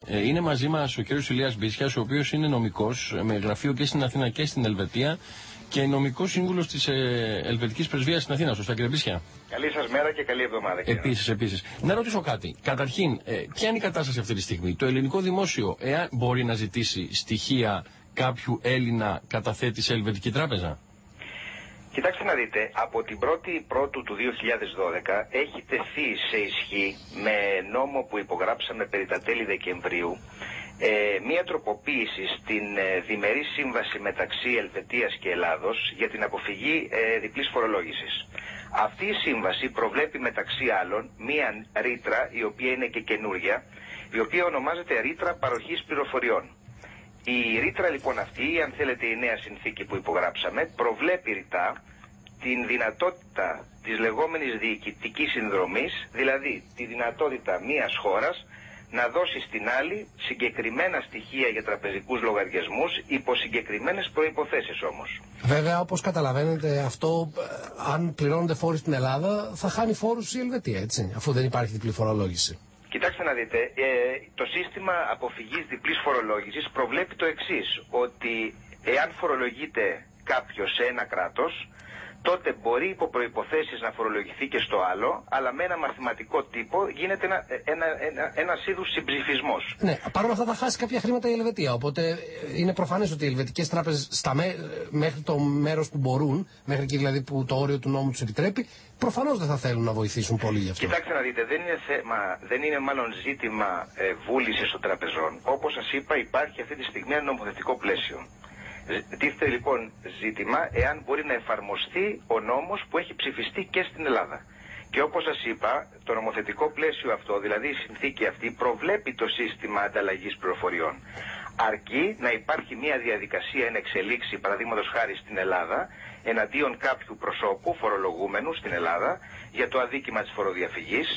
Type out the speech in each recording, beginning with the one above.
Είναι μαζί μας ο κ. Ηλίας Μπίσιας, ο οποίος είναι νομικός με γραφείο και στην Αθήνα και στην Ελβετία και νομικός σύμβουλος της Ελβετικής Πρεσβείας στην Αθήνα. Σωστά, κ. Μπίσια? Καλή σας μέρα και καλή εβδομάδα. Επίσης. Να ρωτήσω κάτι. Καταρχήν, ποια είναι η κατάσταση αυτή τη στιγμή? Το ελληνικό δημόσιο, εάν μπορεί να ζητήσει στοιχεία κάποιου Έλληνα καταθέτη σε Ελβετική τράπεζα? Κοιτάξτε να δείτε, από την 1η Πρώτου του 2012 έχει τεθεί σε ισχύ με νόμο που υπογράψαμε περί τα τέλη Δεκεμβρίου μία τροποποίηση στην διμερή σύμβαση μεταξύ Ελβετίας και Ελλάδος για την αποφυγή διπλής φορολόγησης. Αυτή η σύμβαση προβλέπει μεταξύ άλλων μία ρήτρα, η οποία είναι και καινούρια, η οποία ονομάζεται ρήτρα παροχής πληροφοριών. Η ρήτρα λοιπόν αυτή, αν θέλετε η νέα συνθήκη που υπογράψαμε, προβλέπει ρητά την δυνατότητα της λεγόμενης διοικητικής συνδρομής, δηλαδή τη δυνατότητα μιας χώρας να δώσει στην άλλη συγκεκριμένα στοιχεία για τραπεζικούς λογαριασμούς υπό συγκεκριμένες προϋποθέσεις όμως. Βέβαια, όπως καταλαβαίνετε, αυτό αν πληρώνονται φόροι στην Ελλάδα θα χάνει φόρους η Ελβετία, έτσι, αφού δεν υπάρχει διπλή φορολόγηση. Κοιτάξτε να δείτε, το σύστημα αποφυγής διπλής φορολόγησης προβλέπει το εξής, ότι εάν φορολογείται κάποιος σε ένα κράτος, τότε μπορεί υπό προϋποθέσεις να φορολογηθεί και στο άλλο, αλλά με ένα μαθηματικό τύπο γίνεται ένας είδους συμψηφισμός. Ναι, παρόλα αυτά θα χάσει κάποια χρήματα η Ελβετία, οπότε είναι προφανές ότι οι ελβετικές τράπεζες μέχρι το μέρος που μπορούν, μέχρι εκεί δηλαδή που το όριο του νόμου τους επιτρέπει, προφανώς δεν θα θέλουν να βοηθήσουν πολύ γι' αυτό. Κοιτάξτε να δείτε, δεν είναι μάλλον ζήτημα βούλησης των τραπεζών. Όπως σας είπα, υπάρχει αυτή τη στιγμή ένα νομοθετικό πλαίσιο. Τίθεται λοιπόν ζήτημα εάν μπορεί να εφαρμοστεί ο νόμος που έχει ψηφιστεί και στην Ελλάδα. Και όπως σας είπα, το νομοθετικό πλαίσιο αυτό, δηλαδή η συνθήκη αυτή, προβλέπει το σύστημα ανταλλαγής πληροφοριών. Αρκεί να υπάρχει μια διαδικασία εν εξελίξη, παραδείγματος χάρη στην Ελλάδα, εναντίον κάποιου προσώπου φορολογούμενου στην Ελλάδα για το αδίκημα της φοροδιαφυγής.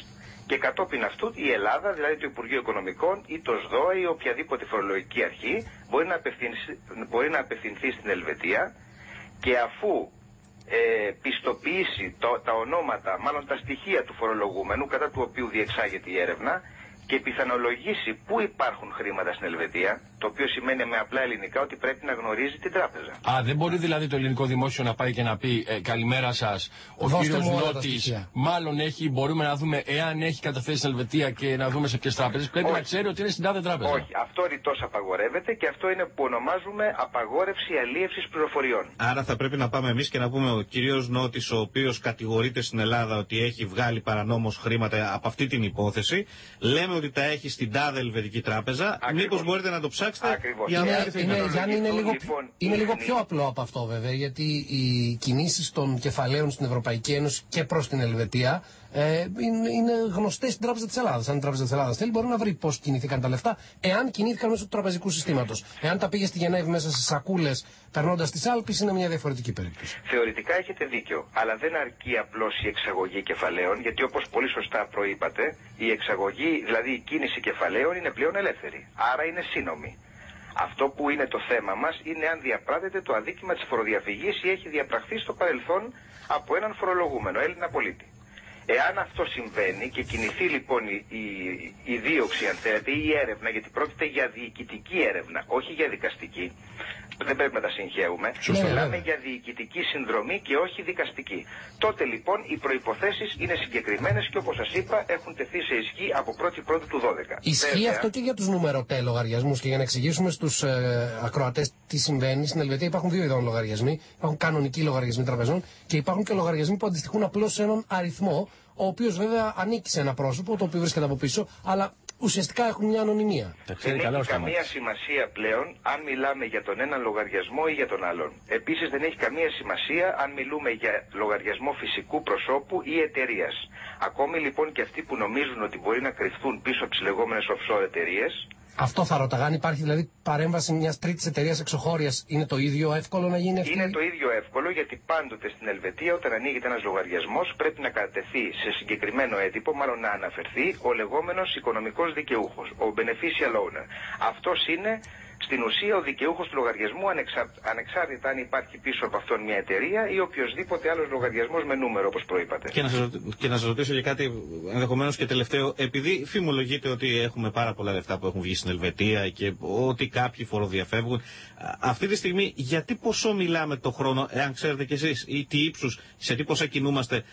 Και κατόπιν αυτού η Ελλάδα, δηλαδή το Υπουργείο Οικονομικών ή το ΣΔΟΕ ή οποιαδήποτε φορολογική αρχή μπορεί να απευθυνθεί στην Ελβετία και αφού πιστοποιήσει τα ονόματα, μάλλον τα στοιχεία του φορολογούμενου κατά του οποίου διεξάγεται η έρευνα και πιθανολογήσει πού υπάρχουν χρήματα στην Ελβετία, το οποίο σημαίνει με απλά ελληνικά ότι πρέπει να γνωρίζει την τράπεζα. Δεν μπορεί δηλαδή το ελληνικό δημόσιο να πάει και να πει καλημέρα σας, ο κύριος Νότης μάλλον μπορούμε να δούμε εάν έχει καταθέσει στην Ελβετία και να δούμε σε ποιες τράπεζες. Πρέπει να ξέρει ότι είναι στην τάδε τράπεζα. Όχι, αυτό ρητός απαγορεύεται και αυτό είναι που ονομάζουμε απαγόρευση αλίευσης πληροφοριών. Άρα θα πρέπει να πάμε εμείς και να πούμε ο κύριος Νότης, ο οποίος κατηγορείται στην Ελλάδα ότι έχει βγάλει παρανόμως χρήματα από αυτή την υπόθεση, λέμε ότι τα έχει στην τάδε Ελβετική τράπεζα. Μήπως μπορείτε να το ψάξετε? Ακριβώς. Γιάννη, είναι λίγο πιο απλό από αυτό βέβαια, γιατί οι κινήσεις των κεφαλαίων στην Ευρωπαϊκή Ένωση και προς την Ελβετία είναι γνωστές στην Τράπεζα της Ελλάδας. Αν η Τράπεζα της Ελλάδας θέλει, μπορεί να βρει πώς κινηθήκαν τα λεφτά, εάν κινήθηκαν μέσω του τραπεζικού συστήματος. Εάν τα πήγε στη Γενέβη μέσα σε σακούλες περνώντας τις Άλπεις, είναι μια διαφορετική περίπτωση. Θεωρητικά έχετε δίκιο, αλλά δεν αρκεί απλώς η εξαγωγή κεφαλαίων, γιατί όπως πολύ σωστά προείπατε, η εξαγωγή, δηλαδή η κίνηση κεφαλαίων, είναι πλέον ελεύθερη. Άρα είναι σύνομη. Αυτό που είναι το θέμα μας είναι αν διαπράτεται το αδίκημα της φοροδιαφυγής ή έχει διαπραχθεί στο παρελθόν από έναν φορολογούμενο, Έλληνα πολίτη. Εάν αυτό συμβαίνει και κινηθεί λοιπόν η δίωξη, αν θέλετε, ή η έρευνα, γιατί πρόκειται για διοικητική έρευνα, όχι για δικαστική, δεν πρέπει να τα συγχαίουμε, μιλάμε για διοικητική συνδρομή και όχι δικαστική. Τότε λοιπόν οι προϋποθέσεις είναι συγκεκριμένες και όπως σας είπα έχουν τεθεί σε ισχύ από 1η Πρώτου του 12. Ισχύει αυτό και για τους νούμερωτέ λογαριασμούς, και για να εξηγήσουμε στους ακροατές τι συμβαίνει. Στην Ελβετία υπάρχουν δύο ειδών λογαριασμοί. Υπάρχουν κανονικοί λογαριασμοί τραπεζών και υπάρχουν και λογαριασμοί που αντιστοιχούν απλώς σε έναν αριθμό, ο οποίος βέβαια ανήκει σε ένα πρόσωπο, το οποίο βρίσκεται από πίσω, αλλά ουσιαστικά έχουν μια ανωνυμία. Δεν έχει καμία σημασία πλέον αν μιλάμε για τον έναν λογαριασμό ή για τον άλλον. Επίσης δεν έχει καμία σημασία αν μιλούμε για λογαριασμό φυσικού προσώπου ή εταιρείας. Ακόμη λοιπόν και αυτοί που νομίζουν ότι μπορεί να κρυφθούν πίσω από τις λεγόμενες offshore εταιρείες. Αυτό θα ρωτάγα, αν υπάρχει δηλαδή παρέμβαση μιας τρίτης εταιρείας εξωχώριας, είναι το ίδιο εύκολο να γίνει αυτό? Είναι το ίδιο εύκολο, γιατί πάντοτε στην Ελβετία όταν ανοίγεται ένας λογαριασμός πρέπει να κατατεθεί σε συγκεκριμένο έντυπο, μάλλον να αναφερθεί ο λεγόμενος οικονομικός δικαιούχος, ο beneficial owner. Αυτός είναι στην ουσία ο δικαιούχος του λογαριασμού, ανεξάρτητα αν υπάρχει πίσω από αυτόν μια εταιρεία ή οποιοδήποτε άλλος λογαριασμός με νούμερο, όπως προείπατε. Και να σας ρωτήσω για κάτι ενδεχομένως και τελευταίο, επειδή φημολογείται ότι έχουμε πάρα πολλά λεφτά που έχουν βγει στην Ελβετία και ότι κάποιοι φοροδιαφεύγουν, αυτή τη στιγμή γιατί ποσό μιλάμε το χρόνο, εάν ξέρετε κι εσείς, ή τι ύψους, σε τι ποσά κινούμαστε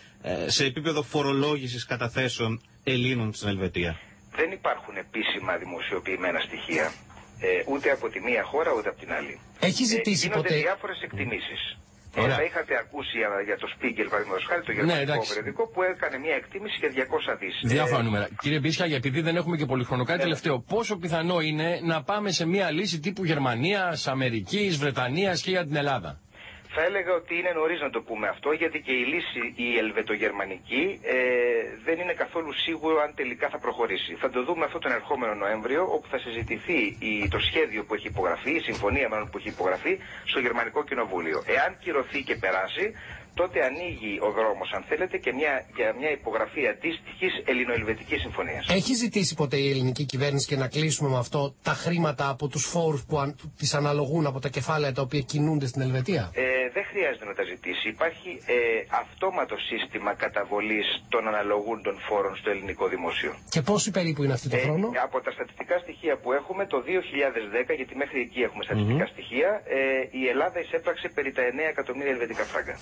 σε επίπεδο φορολόγησης καταθέσεων Ελλήνων στην Ελβετία? Δεν υπάρχουν επίσημα δημοσιοποιημένα στοιχεία, ούτε από τη μία χώρα ούτε από την άλλη. Έχει ζητήσει γίνονται διάφορες εκτιμήσεις. Θα είχατε ακούσει για το Spiegel, παραδείγματος χάρη, το γερμανικό περιοδικό, που έκανε μια εκτίμηση για 200 δις. Διάφορα νούμερα. Κύριε Μπίσια, επειδή δεν έχουμε και πολύ χρόνο, κάτι τελευταίο. Πόσο πιθανό είναι να πάμε σε μια λύση τύπου Γερμανίας, Αμερικής, Βρετανίας και για την Ελλάδα? Θα έλεγα ότι είναι νωρίς να το πούμε αυτό, γιατί και η λύση η ελβετογερμανική δεν είναι καθόλου σίγουρο αν τελικά θα προχωρήσει. Θα το δούμε αυτό τον ερχόμενο Νοέμβριο, όπου θα συζητηθεί το σχέδιο που έχει υπογραφεί, η συμφωνία μάλλον που έχει υπογραφεί στο Γερμανικό Κοινοβούλιο. Εάν κυρωθεί και περάσει, τότε ανοίγει ο δρόμος, αν θέλετε, και για μια υπογραφή αντίστοιχης ελληνοελβετικής συμφωνίας. Έχει ζητήσει ποτέ η ελληνική κυβέρνηση, και να κλείσουμε με αυτό, τα χρήματα από τους φόρους που τις αναλογούν από τα κεφάλαια τα οποία κινούνται στην Ελβετία? Δεν χρειάζεται να τα ζητήσει. Υπάρχει αυτόματο σύστημα καταβολής των αναλογούντων φόρων στο ελληνικό δημόσιο. Και πόσοι περίπου είναι αυτή το χρόνο? Από τα στατιστικά στοιχεία που έχουμε, το 2010, γιατί μέχρι εκεί έχουμε στατιστικά στοιχεία, η Ελλάδα εισέπραξε περί τα 9 εκατομμύρια ελβετικά φράγκα.